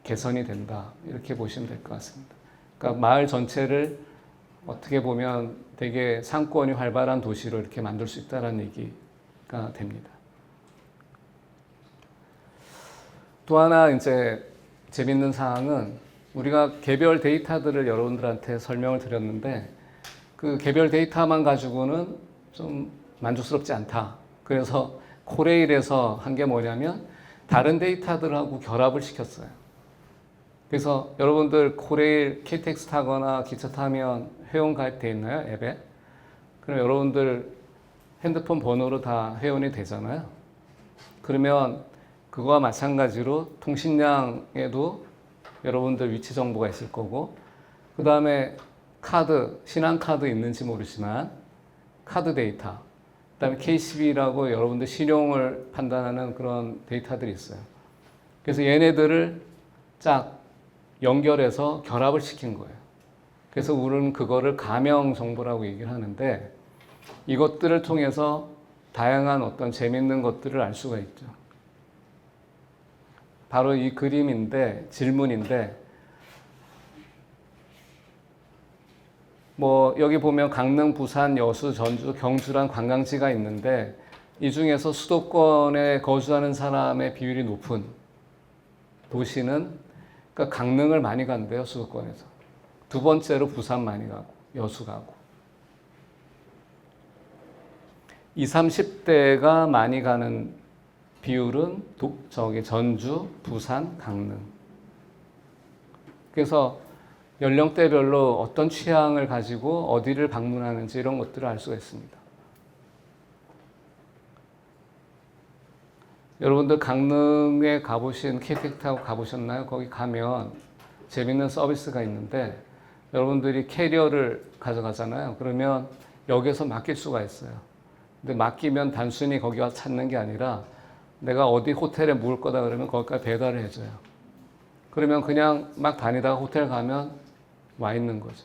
개선이 된다. 이렇게 보시면 될 것 같습니다. 그러니까 마을 전체를 어떻게 보면 되게 상권이 활발한 도시로 이렇게 만들 수 있다는 얘기가 됩니다. 또 하나 이제 재밌는 사항은 우리가 개별 데이터들을 여러분들한테 설명을 드렸는데 그 개별 데이터만 가지고는 좀 만족스럽지 않다. 그래서 코레일에서 한 게 뭐냐면 다른 데이터들하고 결합을 시켰어요. 그래서 여러분들 코레일 KTX 타거나 기차 타면 회원 가입돼 있나요? 앱에? 그럼 여러분들 핸드폰 번호로 다 회원이 되잖아요. 그러면 그거와 마찬가지로 통신량에도 여러분들 위치 정보가 있을 거고, 그 다음에 카드, 신한카드 있는지 모르지만 카드 데이터, 그 다음에 KCB라고 여러분들 신용을 판단하는 그런 데이터들이 있어요. 그래서 얘네들을 쫙 연결해서 결합을 시킨 거예요. 그래서 우리는 그거를 가명 정보라고 얘기를 하는데 이것들을 통해서 다양한 어떤 재밌는 것들을 알 수가 있죠. 바로 이 그림인데, 질문인데, 뭐 여기 보면 강릉, 부산, 여수, 전주, 경주란 관광지가 있는데 이 중에서 수도권에 거주하는 사람의 비율이 높은 도시는 그러니까 강릉을 많이 간대요, 수도권에서. 두 번째로 부산 많이 가고 여수 가고. 20, 30대가 많이 가는 비율은 전주, 부산, 강릉. 그래서 연령대별로 어떤 취향을 가지고 어디를 방문하는지 이런 것들을 알 수가 있습니다. 여러분들 강릉에 가보신 KTX 타고 가보셨나요? 거기 가면 재밌는 서비스가 있는데 여러분들이 캐리어를 가져가잖아요. 그러면 역에서 맡길 수가 있어요. 근데 맡기면 단순히 거기 와서 찾는 게 아니라 내가 어디 호텔에 묵을 거다 그러면 거기까지 배달을 해줘요. 그러면 그냥 막 다니다가 호텔 가면 와 있는 거죠.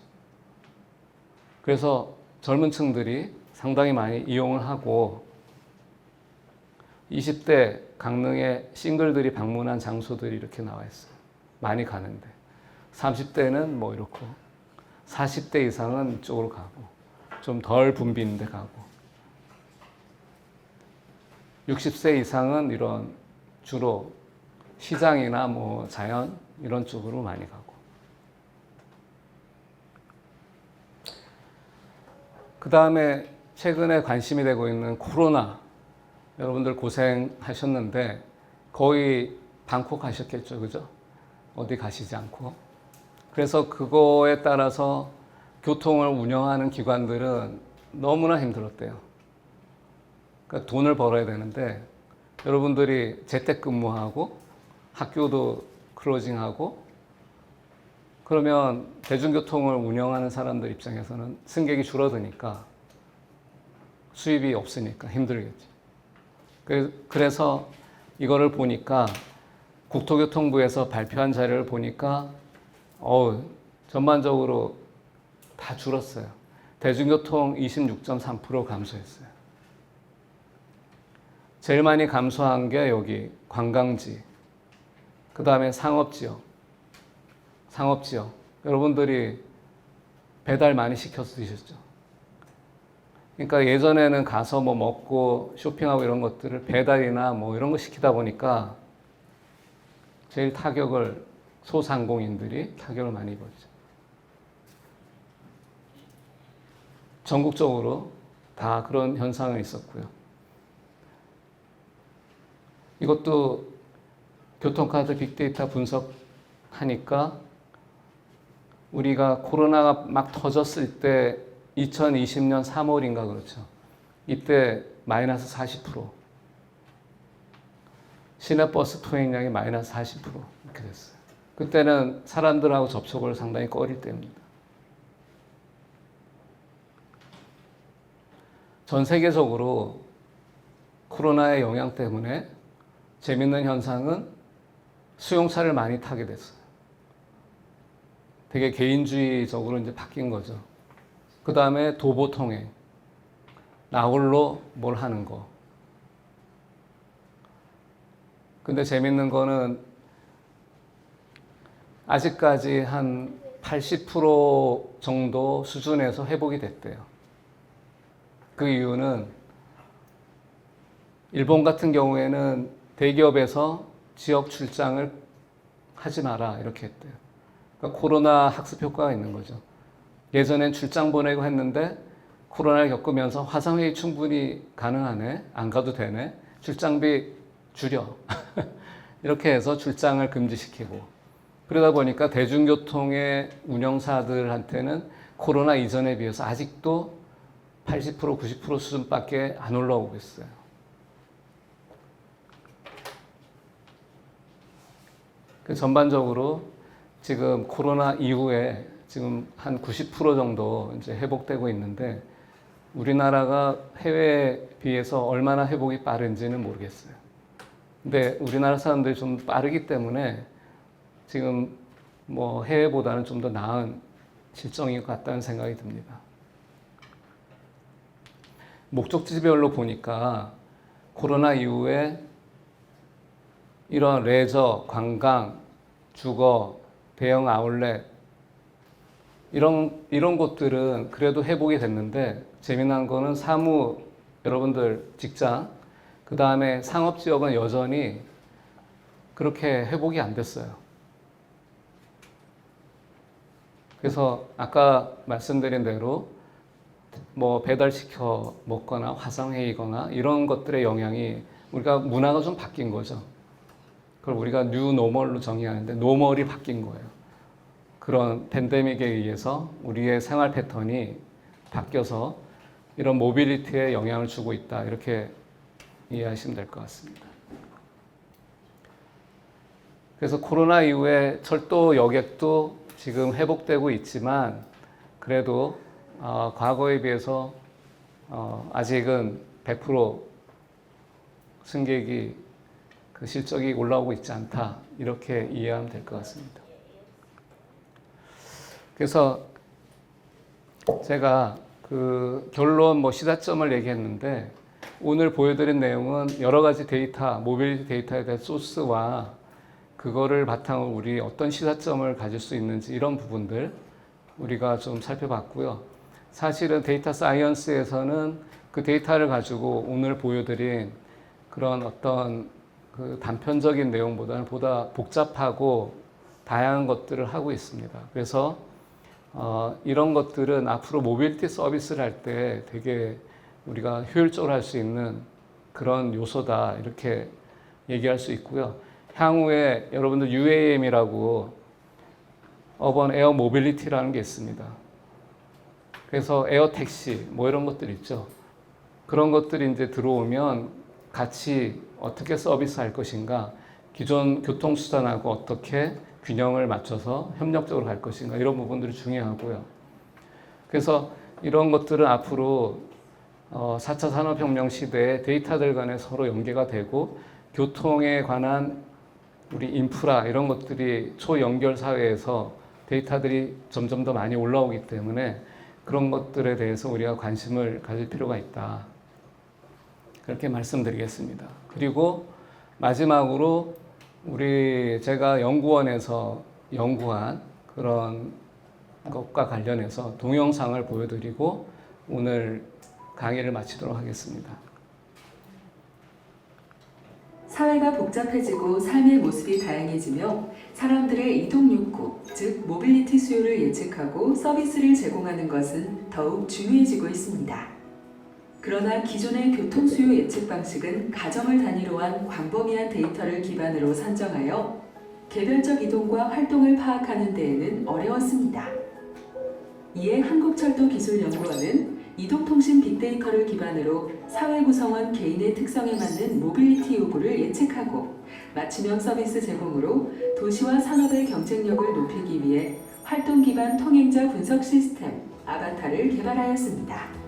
그래서 젊은 층들이 상당히 많이 이용을 하고 20대 강릉의 싱글들이 방문한 장소들이 이렇게 나와 있어요. 많이 가는데 30대는 뭐 이렇고 40대 이상은 이쪽으로 가고 좀 덜 붐비는 데 가고 60세 이상은 이런 주로 시장이나 뭐 자연 이런 쪽으로 많이 가고. 그 다음에 최근에 관심이 되고 있는 코로나. 여러분들 고생하셨는데 거의 방콕 가셨겠죠, 그죠? 어디 가시지 않고. 그래서 그거에 따라서 교통을 운영하는 기관들은 너무나 힘들었대요. 그러니까 돈을 벌어야 되는데 여러분들이 재택근무하고 학교도 클로징하고 그러면 대중교통을 운영하는 사람들 입장에서는 승객이 줄어드니까 수입이 없으니까 힘들겠죠. 그래서 이거를 보니까 국토교통부에서 발표한 자료를 보니까 전반적으로 다 줄었어요. 대중교통 26.3% 감소했어요. 제일 많이 감소한 게 여기 관광지, 그 다음에 상업지역. 여러분들이 배달 많이 시켜서 드셨죠? 그러니까 예전에는 가서 뭐 먹고 쇼핑하고 이런 것들을 배달이나 뭐 이런 거 시키다 보니까 제일 소상공인들이 타격을 많이 입었죠. 전국적으로 다 그런 현상은 있었고요. 이것도 교통카드 빅데이터 분석하니까 우리가 코로나가 막 터졌을 때 2020년 3월인가 그렇죠. 이때 마이너스 40%. 시내버스 통행량이 마이너스 40% 이렇게 됐어요. 그때는 사람들하고 접촉을 상당히 꺼릴 때입니다. 전 세계적으로 코로나의 영향 때문에 재밌는 현상은 수용차를 많이 타게 됐어요. 되게 개인주의적으로 이제 바뀐 거죠. 그 다음에 도보통행, 나 홀로 뭘 하는 거. 근데 재밌는 거는 아직까지 한 80% 정도 수준에서 회복이 됐대요. 그 이유는 일본 같은 경우에는 대기업에서 지역 출장을 하지 마라 이렇게 했대요. 그러니까 코로나 학습 효과가 있는 거죠. 예전엔 출장 보내고 했는데 코로나를 겪으면서 화상회의 충분히 가능하네, 안 가도 되네, 출장비 줄여 이렇게 해서 출장을 금지시키고, 그러다 보니까 대중교통의 운영사들한테는 코로나 이전에 비해서 아직도 80% 90% 수준밖에 안 올라오고 있어요. 전반적으로 지금 코로나 이후에 지금 한 90% 정도 이제 회복되고 있는데 우리나라가 해외에 비해서 얼마나 회복이 빠른지는 모르겠어요. 근데 우리나라 사람들이 좀 빠르기 때문에 지금 뭐 해외보다는 좀 더 나은 실정인 것 같다는 생각이 듭니다. 목적지별로 보니까 코로나 이후에 이런 레저, 관광, 주거, 대형 아울렛 이런 곳들은 그래도 회복이 됐는데 재미난 거는 사무, 여러분들 직장, 그 다음에 상업지역은 여전히 그렇게 회복이 안 됐어요. 그래서 아까 말씀드린 대로 뭐 배달시켜 먹거나 화상회의거나 이런 것들의 영향이 우리가 문화가 좀 바뀐 거죠. 그걸 우리가 뉴 노멀로 정의하는데 노멀이 바뀐 거예요. 그런 팬데믹에 의해서 우리의 생활 패턴이 바뀌어서 이런 모빌리티에 영향을 주고 있다. 이렇게 이해하시면 될 것 같습니다. 그래서 코로나 이후에 철도 여객도 지금 회복되고 있지만 그래도 과거에 비해서 아직은 100% 승객이 그 실적이 올라오고 있지 않다. 이렇게 이해하면 될 것 같습니다. 그래서 제가 그 결론 시사점을 얘기했는데 오늘 보여드린 내용은 여러 가지 데이터, 모빌리티 데이터에 대한 소스와 그거를 바탕으로 우리 어떤 시사점을 가질 수 있는지 이런 부분들 우리가 좀 살펴봤고요. 사실은 데이터 사이언스에서는 그 데이터를 가지고 오늘 보여드린 그런 어떤 그 단편적인 내용보다는 보다 복잡하고 다양한 것들을 하고 있습니다. 그래서 이런 것들은 앞으로 모빌리티 서비스를 할 때 되게 우리가 효율적으로 할 수 있는 그런 요소다 이렇게 얘기할 수 있고요. 향후에 여러분들 UAM이라고 어번 에어 모빌리티라는 게 있습니다. 그래서 에어 택시 이런 것들 있죠. 그런 것들이 이제 들어오면 같이 어떻게 서비스할 것인가 기존 교통수단하고 어떻게 균형을 맞춰서 협력적으로 갈 것인가 이런 부분들이 중요하고요. 그래서 이런 것들은 앞으로 4차 산업혁명 시대에 데이터들 간에 서로 연계가 되고 교통에 관한 우리 인프라 이런 것들이 초연결 사회에서 데이터들이 점점 더 많이 올라오기 때문에 그런 것들에 대해서 우리가 관심을 가질 필요가 있다. 그렇게 말씀드리겠습니다. 그리고 마지막으로 제가 연구원에서 연구한 그런 것과 관련해서 동영상을 보여드리고 오늘 강의를 마치도록 하겠습니다. 사회가 복잡해지고 삶의 모습이 다양해지며 사람들의 이동 욕구, 즉 모빌리티 수요를 예측하고 서비스를 제공하는 것은 더욱 중요해지고 있습니다. 그러나 기존의 교통 수요 예측 방식은 가정을 단위로 한 광범위한 데이터를 기반으로 산정하여 개별적 이동과 활동을 파악하는 데에는 어려웠습니다. 이에 한국철도기술연구원은 이동통신 빅데이터를 기반으로 사회 구성원 개인의 특성에 맞는 모빌리티 요구를 예측하고 맞춤형 서비스 제공으로 도시와 산업의 경쟁력을 높이기 위해 활동 기반 통행자 분석 시스템 아바타를 개발하였습니다.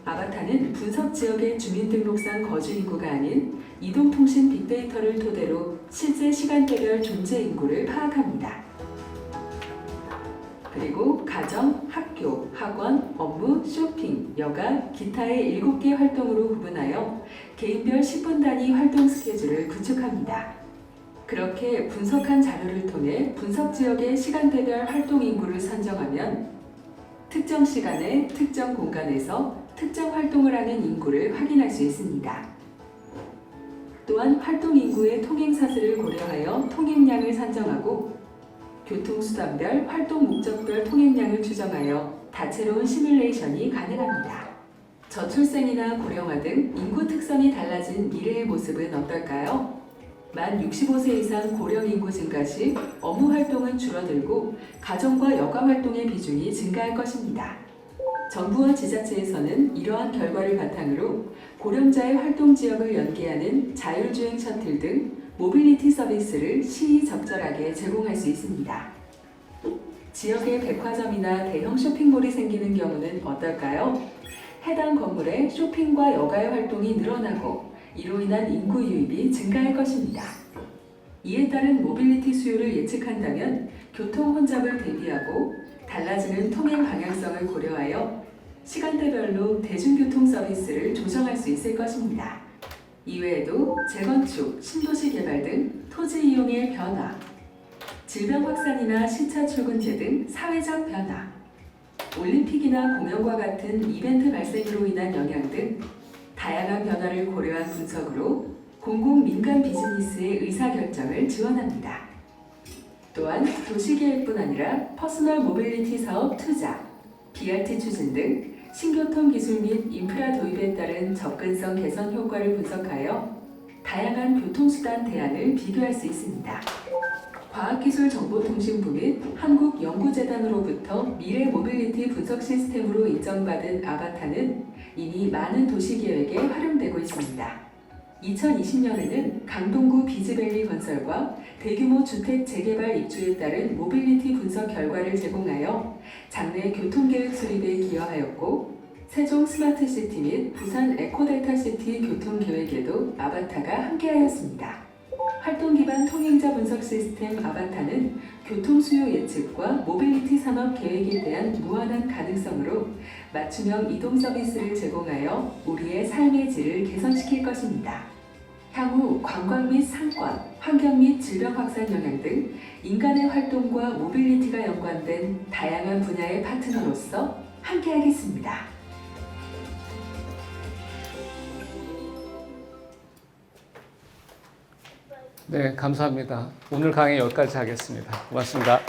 아바타는 분석 지역의 주민등록상 거주 인구가 아닌 이동통신 빅데이터를 토대로 실제 시간대별 존재 인구를 파악합니다. 그리고 가정, 학교, 학원, 업무, 쇼핑, 여가, 기타의 7개 활동으로 구분하여 개인별 10분 단위 활동 스케줄을 구축합니다. 그렇게 분석한 자료를 통해 분석 지역의 시간대별 활동 인구를 산정하면 특정 시간에 특정 공간에서 특정 활동을 하는 인구를 확인할 수 있습니다. 또한 활동 인구의 통행 사슬을 고려하여 통행량을 산정하고 교통수단별, 활동 목적별 통행량을 추정하여 다채로운 시뮬레이션이 가능합니다. 저출생이나 고령화 등 인구 특성이 달라진 미래의 모습은 어떨까요? 만 65세 이상 고령 인구 증가 시 업무 활동은 줄어들고 가정과 여가 활동의 비중이 증가할 것입니다. 정부와 지자체에서는 이러한 결과를 바탕으로 고령자의 활동 지역을 연계하는 자율주행 셔틀 등 모빌리티 서비스를 시의적절하게 제공할 수 있습니다. 지역에 백화점이나 대형 쇼핑몰이 생기는 경우는 어떨까요? 해당 건물에 쇼핑과 여가의 활동이 늘어나고 이로 인한 인구 유입이 증가할 것입니다. 이에 따른 모빌리티 수요를 예측한다면 교통 혼잡을 대비하고 달라지는 통행 방향성을 고려하여 시간대별로 대중교통 서비스를 조정할 수 있을 것입니다. 이외에도 재건축, 신도시 개발 등 토지 이용의 변화, 질병 확산이나 시차 출근제 등 사회적 변화, 올림픽이나 공연과 같은 이벤트 발생으로 인한 영향 등 다양한 변화를 고려한 분석으로 공공 민간 비즈니스의 의사결정을 지원합니다. 또한 도시계획뿐 아니라 퍼스널 모빌리티 사업 투자, BRT 추진 등 신교통 기술 및 인프라 도입에 따른 접근성 개선 효과를 분석하여 다양한 교통수단 대안을 비교할 수 있습니다. 과학기술정보통신부 및 한국연구재단으로부터 미래 모빌리티 분석 시스템으로 인정받은 아바타는 이미 많은 도시계획에 활용되고 있습니다. 2020년에는 강동구 비즈밸리 건설과 대규모 주택 재개발 입주에 따른 모빌리티 분석 결과를 제공하여 장래 교통계획 수립에 기여하였고 세종 스마트시티 및 부산 에코델타시티 교통계획에도 아바타가 함께하였습니다. 활동 기반 통행자 분석 시스템 아바타는 교통 수요 예측과 모빌리티 산업 계획에 대한 무한한 가능성으로 맞춤형 이동 서비스를 제공하여 우리의 삶의 질을 개선시킬 것입니다. 향후 관광 및 상권, 환경 및 질병 확산 영향 등 인간의 활동과 모빌리티가 연관된 다양한 분야의 파트너로서 함께하겠습니다. 네, 감사합니다. 오늘 강의 여기까지 하겠습니다. 고맙습니다.